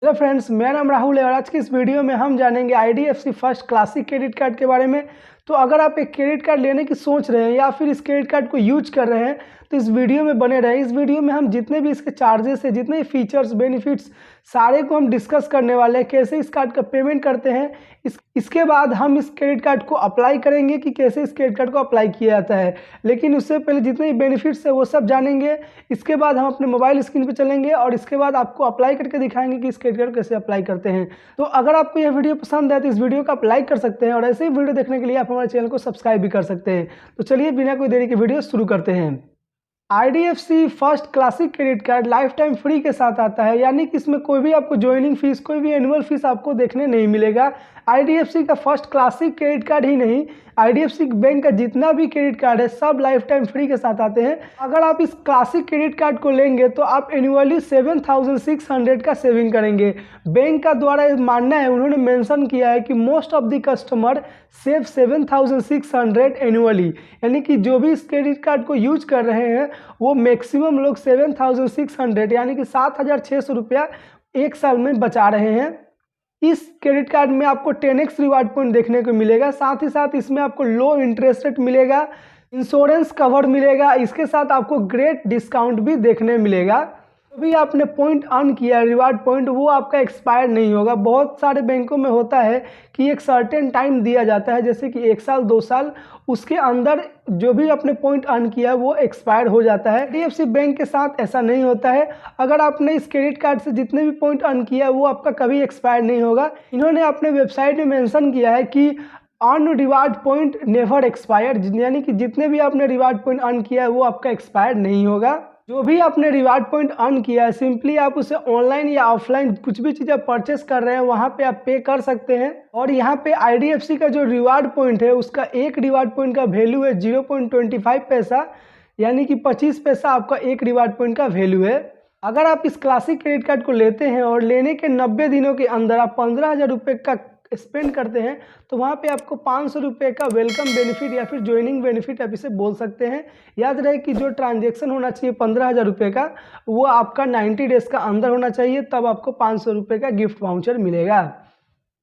Hello friends, मेरा नाम राहुल है और आज की इस वीडियो में हम जानेंगे IDFC first classic credit card के बारे में। तो अगर आप एक क्रेडिट कार्ड लेने की सोच रहे हैं या फिर इस क्रेडिट कार्ड को यूज कर रहे हैं तो इस वीडियो में बने रहें। इस वीडियो में हम जितने भी इसके चार्जेस है, जितने फीचर्स, बेनिफिट्स, सारे को हम डिस्कस करने वाले हैं। कैसे इस कार्ड का पेमेंट करते हैं, इसके बाद हम इस क्रेडिट कार्ड को अप्लाई करेंगे कि कैसे इस क्रेडिट कार्ड को अप्लाई किया जाता है। लेकिन उससे पहले जितने भी बेनिफिट्स है वो सब जानेंगे। इसके बाद हम अपने मोबाइल स्क्रीन पर चलेंगे और इसके बाद आपको अप्लाई करके दिखाएंगे कि इस क्रेडिट कार्ड कैसे अप्लाई करते हैं। तो अगर आपको यह वीडियो पसंद है तो इस वीडियो को आप लाइक कर सकते हैं और ऐसे ही वीडियो देखने के लिए आप हमारे चैनल को सब्सक्राइब भी कर सकते हैं। तो चलिए बिना कोई देरी के वीडियो शुरू करते हैं। IDFC first classic credit card life time free के साथ आता है, यानी कि इसमें कोई भी आपको ज्वाइनिंग फीस, कोई भी एनुअल फीस आपको देखने नहीं मिलेगा। आईडीएफसी का फर्स्ट क्लासिक क्रेडिट कार्ड ही नहीं, आईडीएफसी बैंक का जितना भी क्रेडिट कार्ड है सब लाइफ टाइम फ्री के साथ आते हैं। अगर आप इस क्लासिक क्रेडिट कार्ड को लेंगे तो आप एनुअली 7,600 का सेविंग करेंगे। बैंक का द्वारा मानना है, उन्होंने मेंशन किया है कि most of the customer save 7,600 annually, यानी कि जो भी इस क्रेडिट कार्ड को यूज कर रहे हैं वो मैक्सिमम लोग 7,600 यानी कि 7,600 रुपया एक साल में बचा रहे हैं। इस क्रेडिट कार्ड में आपको 10x रिवार्ड पॉइंट देखने को मिलेगा। साथ ही साथ इसमें आपको लो इंटरेस्ट रेट मिलेगा, इंश्योरेंस कवर मिलेगा, इसके साथ आपको ग्रेट डिस्काउंट भी देखने मिलेगा। जो भी आपने पॉइंट अर्न किया है, रिवार्ड पॉइंट, वो आपका एक्सपायर नहीं होगा। बहुत सारे बैंकों में होता है कि एक सर्टेन टाइम दिया जाता है, जैसे कि 1 साल 2 साल, उसके अंदर जो भी आपने पॉइंट अर्न किया है वो एक्सपायर हो जाता है। आईडीएफसी बैंक के साथ ऐसा नहीं होता है। अगर आपने इस क्रेडिट कार्ड से जितने भी पॉइंट अर्न किया है वो आपका कभी एक्सपायर नहीं होगा। इन्होंने अपने वेबसाइट में मेंशन किया है कि earn reward point never expire, यानी कि जितने भी आपने रिवार्ड पॉइंट अर्न किया है वो आपका एक्सपायर नहीं होगा। जो भी आपने रिवार्ड पॉइंट अर्न किया है सिंपली आप उसे ऑनलाइन या ऑफलाइन कुछ भी चीज़ आप परचेस कर रहे हैं वहाँ पे आप पे कर सकते हैं। और यहाँ पे आईडीएफसी का जो रिवार्ड पॉइंट है उसका एक रिवार्ड पॉइंट का वैल्यू है 0.25 पैसा, यानी कि 25 पैसा आपका एक रिवार्ड पॉइंट का वैल्यू है। अगर आप इस क्लासिक क्रेडिट कार्ड को लेते हैं और लेने के 90 दिनों के अंदर आप 15,000 रुपये का स्पेंड करते हैं तो वहाँ पे आपको 500 रुपये का वेलकम बेनिफिट या फिर ज्वाइनिंग बेनिफिट आप इसे बोल सकते हैं। याद रहे कि जो ट्रांजैक्शन होना चाहिए 15,000 रुपये का वो आपका 90 डेज का अंदर होना चाहिए, तब आपको 500 रुपये का गिफ्ट वाउचर मिलेगा।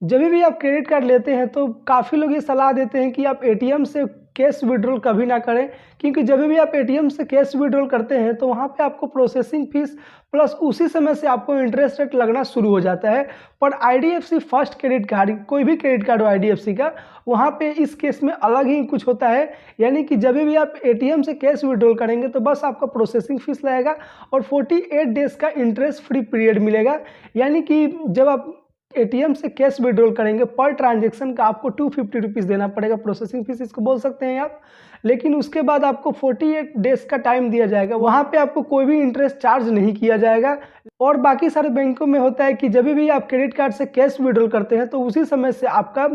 जब भी आप क्रेडिट कार्ड लेते हैं तो काफ़ी लोग ये सलाह देते हैं कि आप एटीएम से कैश विड्रॉल कभी ना करें, क्योंकि जब भी आप एटीएम से कैश विड्रॉल करते हैं तो वहाँ पे आपको प्रोसेसिंग फीस प्लस उसी समय से आपको इंटरेस्ट रेट लगना शुरू हो जाता है। पर आईडीएफसी फर्स्ट क्रेडिट कार्ड, कोई भी क्रेडिट कार्ड हो आईडीएफसी का, वहाँ पे इस केस में अलग ही कुछ होता है। यानी कि जब भी आप एटीएम से कैश विड्रॉल करेंगे तो बस आपका प्रोसेसिंग फीस लगेगा और 48 डेज का इंटरेस्ट फ्री पीरियड मिलेगा। यानी कि जब आप एटीएम से कैश विड्रॉल करेंगे पर ट्रांजैक्शन का आपको 250 रुपीज़ देना पड़ेगा, प्रोसेसिंग फीस इसको बोल सकते हैं आप। लेकिन उसके बाद आपको 48 डेज का टाइम दिया जाएगा, वहाँ पे आपको कोई भी इंटरेस्ट चार्ज नहीं किया जाएगा। और बाकी सारे बैंकों में होता है कि जब भी आप क्रेडिट कार्ड से कैश विड्रॉल करते हैं तो उसी समय से आपका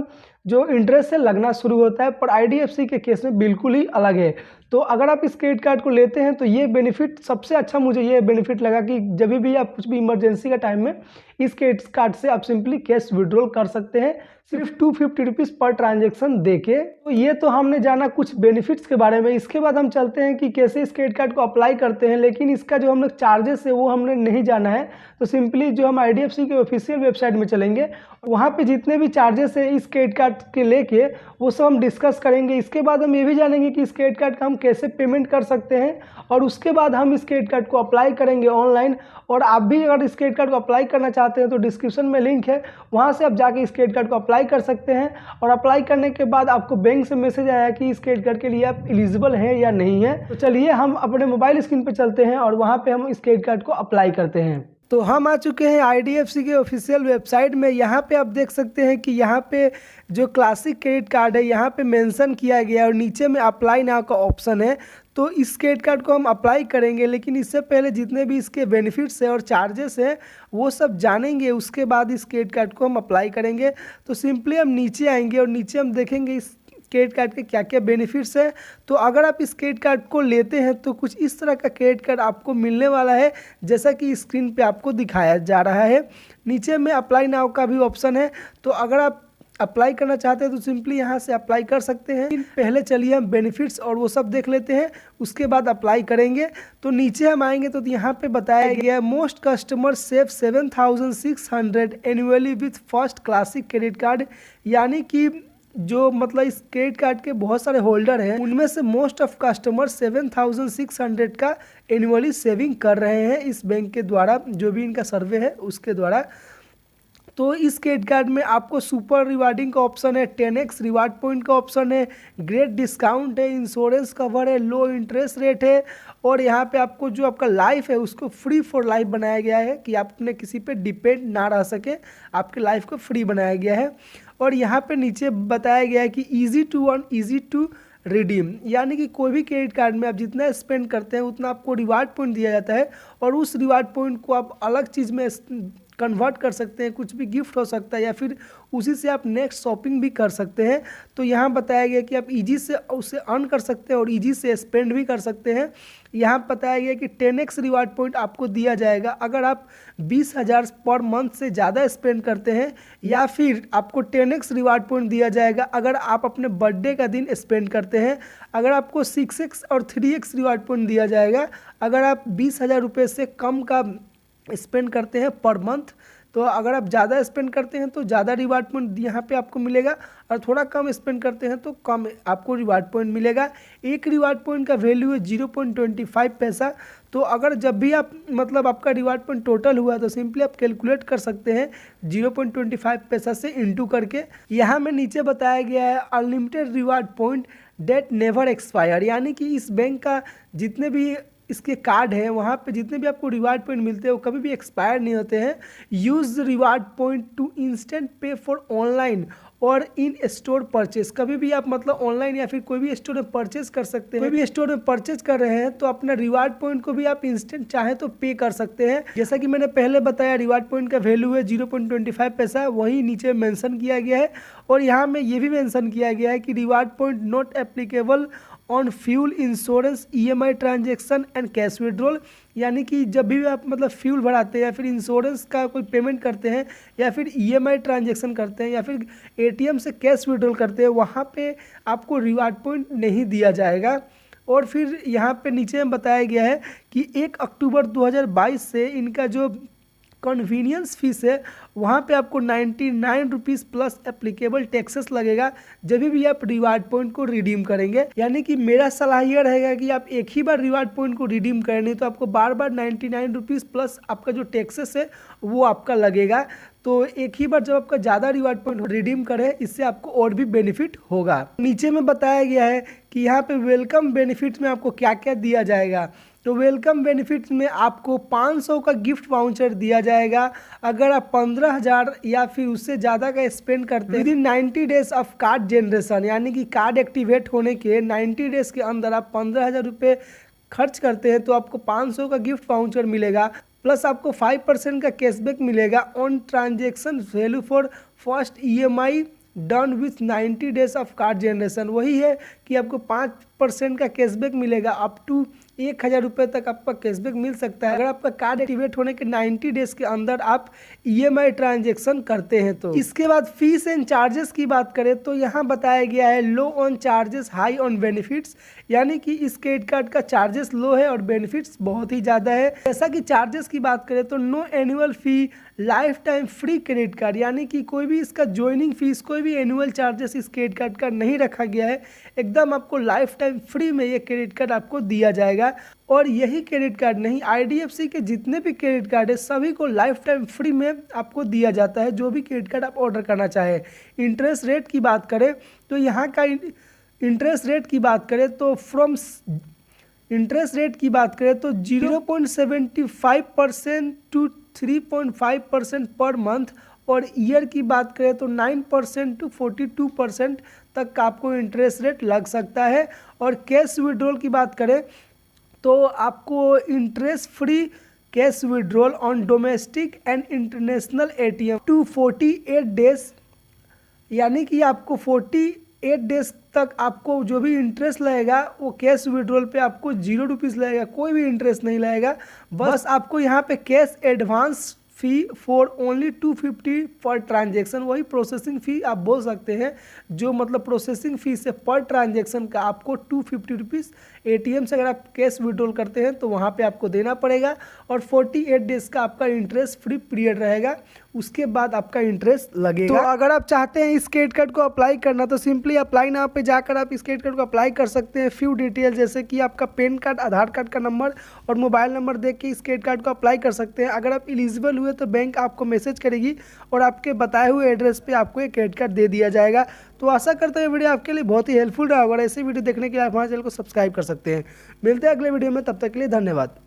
जो इंटरेस्ट है लगना शुरू होता है, पर आईडीएफसी के केस में बिल्कुल ही अलग है। तो अगर आप इस क्रेडिट कार्ड को लेते हैं तो ये बेनिफिट सबसे अच्छा मुझे ये बेनिफिट लगा कि जब भी आप कुछ भी इमरजेंसी का टाइम में इस क्रेडिट कार्ड से आप सिंपली कैश विड्रॉल कर सकते हैं, सिर्फ 250 रुपीज़ पर ट्रांजेक्शन देके। तो ये तो हमने जाना कुछ बेनिफिट्स के बारे में। इसके बाद हम चलते हैं कि कैसे इस क्रेडिट कार्ड को अप्लाई करते हैं, लेकिन इसका जो हम लोग चार्जेस है वो हमने नहीं जाना है। तो सिंपली जो हम आईडीएफसी के ऑफिशियल वेबसाइट में चलेंगे, वहाँ पे जितने भी चार्जेस है इस क्रेडिट कार्ड के लेके वो सब हम डिस्कस करेंगे। इसके बाद हम ये भी जानेंगे कि इस क्रेडिट कार्ड का हम कैसे पेमेंट कर सकते हैं और उसके बाद हम इस क्रेडिट कार्ड को अप्लाई करेंगे ऑनलाइन। और आप भी अगर इस क्रेडिट कार्ड को अप्लाई करना चाहते हैं तो डिस्क्रिप्शन में लिंक है, वहाँ से आप जाके इस क्रेडिट कार्ड को अप्लाई कर सकते हैं। और अप्लाई करने के बाद आपको बैंक से मैसेज आया कि इस क्रेडिट कार्ड के लिए आप एलिजिबल हैं या नहीं है। तो चलिए हम अपने मोबाइल स्क्रीन पर चलते हैं और वहाँ पर हम इस क्रेडिट कार्ड को अप्लाई करते हैं। तो हम आ चुके हैं आईडीएफसी के ऑफिशियल वेबसाइट में। यहाँ पे आप देख सकते हैं कि यहाँ पे जो क्लासिक क्रेडिट कार्ड है यहाँ पे मेंशन किया गया है और नीचे में अप्लाई नाउ का ऑप्शन है। तो इस क्रेडिट कार्ड को हम अप्लाई करेंगे, लेकिन इससे पहले जितने भी इसके बेनिफिट्स हैं और चार्जेस हैं वो सब जानेंगे, उसके बाद इस क्रेडिट कार्ड को हम अप्लाई करेंगे। तो सिंपली हम नीचे आएंगे और नीचे हम देखेंगे इस क्रेडिट कार्ड के क्या क्या बेनिफिट्स है। तो अगर आप इस क्रेडिट कार्ड को लेते हैं तो कुछ इस तरह का क्रेडिट कार्ड आपको मिलने वाला है, जैसा कि स्क्रीन पे आपको दिखाया जा रहा है। नीचे में अप्लाई नाउ का भी ऑप्शन है। तो अगर आप अप्लाई करना चाहते हैं तो सिंपली यहाँ से अप्लाई कर सकते हैं। पहले चलिए हम बेनिफिट्स और वो सब देख लेते हैं, उसके बाद अप्लाई करेंगे। तो नीचे हम आएंगे तो यहाँ पे बताया गया है most customer save 7600 annually with first classic credit card, यानी कि जो मतलब इस क्रेडिट कार्ड के बहुत सारे होल्डर हैं उनमें से मोस्ट ऑफ कस्टमर 7600 का एनुअली सेविंग कर रहे हैं इस बैंक के द्वारा, जो भी इनका सर्वे है उसके द्वारा। तो इस क्रेडिट कार्ड में आपको सुपर रिवार्डिंग का ऑप्शन है, 10x रिवार्ड पॉइंट का ऑप्शन है, ग्रेट डिस्काउंट है, इंश्योरेंस कवर है, लो इंटरेस्ट रेट है, और यहाँ पे आपको जो आपका लाइफ है उसको फ्री फॉर लाइफ बनाया गया है कि आप अपने किसी पे डिपेंड ना रह सके, आपके लाइफ को फ्री बनाया गया है। और यहाँ पे नीचे बताया गया है कि easy to earn easy to redeem, यानी कि कोई भी क्रेडिट कार्ड में आप जितना स्पेंड करते हैं उतना आपको रिवार्ड पॉइंट दिया जाता है, और उस रिवार्ड पॉइंट को आप अलग चीज़ में कन्वर्ट कर सकते हैं, कुछ भी गिफ्ट हो सकता है या फिर उसी से आप नेक्स्ट शॉपिंग भी कर सकते हैं। तो यहाँ बताया गया कि आप इजी से उसे अर्न कर सकते हैं और इजी से स्पेंड भी कर सकते हैं। यहाँ बताया गया कि 10x रिवार्ड पॉइंट आपको दिया जाएगा अगर आप 20,000 पर मंथ से ज़्यादा स्पेंड करते हैं, या फिर आपको 10x रिवार्ड पॉइंट दिया जाएगा अगर आप अपने बर्थडे का दिन स्पेंड करते हैं। अगर आपको 6x और 3x रिवार्ड पॉइंट दिया जाएगा अगर आप 20,000 रुपये से कम का स्पेंड करते हैं पर मंथ। तो अगर आप ज़्यादा स्पेंड करते हैं तो ज़्यादा रिवार्ड पॉइंट यहाँ पे आपको मिलेगा, और थोड़ा कम स्पेंड करते हैं तो कम आपको रिवार्ड पॉइंट मिलेगा। एक रिवार्ड पॉइंट का वैल्यू है 0.25 पैसा। तो अगर जब भी आप मतलब आपका रिवार्ड पॉइंट टोटल हुआ तो सिंपली आप कैलकुलेट कर सकते हैं 0.25 पैसा से इंटू करके। यहाँ में नीचे बताया गया है unlimited reward point that never expire, यानी कि इस बैंक का जितने भी इसके कार्ड है वहाँ पे जितने भी आपको रिवार्ड पॉइंट मिलते हैं वो कभी भी एक्सपायर नहीं होते हैं। Use reward point two instant पे फॉर ऑनलाइन और इन स्टोर परचेज, कभी भी आप मतलब ऑनलाइन या फिर कोई भी स्टोर में परचेज कर सकते हैं। कोई भी स्टोर में परचेज कर रहे हैं तो अपना रिवार्ड पॉइंट को भी आप इंस्टेंट चाहे तो पे कर सकते हैं। जैसा कि मैंने पहले बताया रिवार्ड पॉइंट का वैल्यू है 0.25 पैसा, वही नीचे मेंशन किया गया है। और यहाँ में ये भी मेंशन किया गया है कि reward point not applicable on fuel, insurance, EMI transaction and cash withdrawal, यानी कि जब भी आप मतलब फ्यूल भराते हैं या फिर इंश्योरेंस का कोई पेमेंट करते हैं या फिर EMI ट्रांजेक्शन करते हैं या फिर ATM से कैश विड्रॉल करते हैं, वहाँ पे आपको रिवार्ड पॉइंट नहीं दिया जाएगा। और फिर यहाँ पे नीचे में बताया गया है कि 1 अक्टूबर 2022 से इनका जो कन्वीनियंस फीस है वहाँ पे आपको 99 रुपीज़ प्लस एप्लीकेबल टैक्सेस लगेगा जब भी आप रिवार्ड पॉइंट को रिडीम करेंगे। यानी कि मेरा सलाह यह रहेगा कि आप एक ही बार रिवार्ड पॉइंट को रिडीम करें, नहीं तो आपको बार बार 99 रुपीज़ प्लस आपका जो टैक्सेस है वो आपका लगेगा। तो एक ही बार जब आपका ज़्यादा रिवार्ड पॉइंट रिडीम करें, इससे आपको और भी बेनिफिट होगा। नीचे में बताया गया है कि यहाँ पे वेलकम बेनिफिट में आपको क्या क्या दिया जाएगा। तो वेलकम बेनिफिट्स में आपको 500 का गिफ्ट वाउचर दिया जाएगा अगर आप 15,000 या फिर उससे ज़्यादा का स्पेंड करते हैं within 90 days of card generation, यानी कि कार्ड एक्टिवेट होने के 90 डेज के अंदर आप 15,000 रुपये खर्च करते हैं तो आपको 500 का गिफ्ट वाउचर मिलेगा, प्लस आपको 5% का कैशबैक मिलेगा on transaction value for first EMI done with 90 days of card generation. वही है कि आपको 5% का कैशबैक मिलेगा, अप टू 1,000 रुपये तक आपका कैशबैक मिल सकता है अगर आपका कार्ड एक्टिवेट होने के 90 डेज के अंदर आप EMI ट्रांजेक्शन करते हैं। तो इसके बाद फीस एंड चार्जेस की बात करें तो यहाँ बताया गया है लो on charges high on benefits, यानी कि इस क्रेडिट कार्ड का चार्जेस लो है और बेनिफिट्स बहुत ही ज़्यादा है। जैसा कि चार्जेस की बात करें तो no annual fee, lifetime free credit card, यानी कि कोई भी इसका ज्वाइनिंग फीस, कोई भी एनुअल चार्जेस इस क्रेडिट कार्ड का नहीं रखा गया है। एकदम आपको लाइफ टाइम फ्री में ये क्रेडिट कार्ड आपको दिया जाएगा। और यही क्रेडिट कार्ड नहीं, IDFC के जितने भी क्रेडिट कार्ड है सभी को लाइफ टाइम फ्री में आपको दिया जाता है, जो भी क्रेडिट कार्ड आप ऑर्डर करना चाहे। इंटरेस्ट रेट की बात करें तो यहाँ का इंटरेस्ट रेट की बात करें तो इंटरेस्ट रेट की बात करें तो 0.75% टू 3.5% पर मंथ, और ईयर की बात करें तो 9% टू 42% तक का आपको इंटरेस्ट रेट लग सकता है। और कैश विड्रॉल की बात करें तो आपको interest free cash withdrawal on domestic and international ATM to 48 days, यानी कि आपको 48 डेज तक आपको जो भी इंटरेस्ट लगेगा वो कैश विड्रॉल पे आपको 0 रुपीज़ लगेगा, कोई भी इंटरेस्ट नहीं लगेगा। बस आपको यहाँ पे cash advance fee for only 250 per transaction. वही प्रोसेसिंग फ़ी आप बोल सकते हैं, जो मतलब प्रोसेसिंग फ़ी से पर ट्रांजेक्शन का आपको 250 रुपीज़ ATM से अगर आप कैश विड्रॉल करते हैं तो वहाँ पे आपको देना पड़ेगा। और 48 डेज़ का आपका इंटरेस्ट फ्री पीरियड रहेगा, उसके बाद आपका इंटरेस्ट लगेगा। तो अगर आप चाहते हैं इस क्रेडिट कार्ड को अप्लाई करना तो सिंपली अप्लाई नाउ पे जाकर आप इस क्रेडिट कार्ड को अप्लाई कर सकते हैं। फ्यू डिटेल जैसे कि आपका पैन कार्ड, आधार कार्ड का नंबर और मोबाइल नंबर देख के इस क्रेडिट कार्ड को अप्लाई कर सकते हैं। अगर आप एलिजिबल हुए तो बैंक आपको मैसेज करेगी और आपके बताए हुए एड्रेस पे आपको एक क्रेडिट कार्ड दे दिया जाएगा। तो आशा करते हैं वीडियो आपके लिए बहुत ही हेल्पफुल रहा होगा। ऐसे वीडियो देखने के लिए आप हमारे चैनल को सब्सक्राइब कर सकते हैं। मिलते हैं अगले वीडियो में, तब तक के लिए धन्यवाद।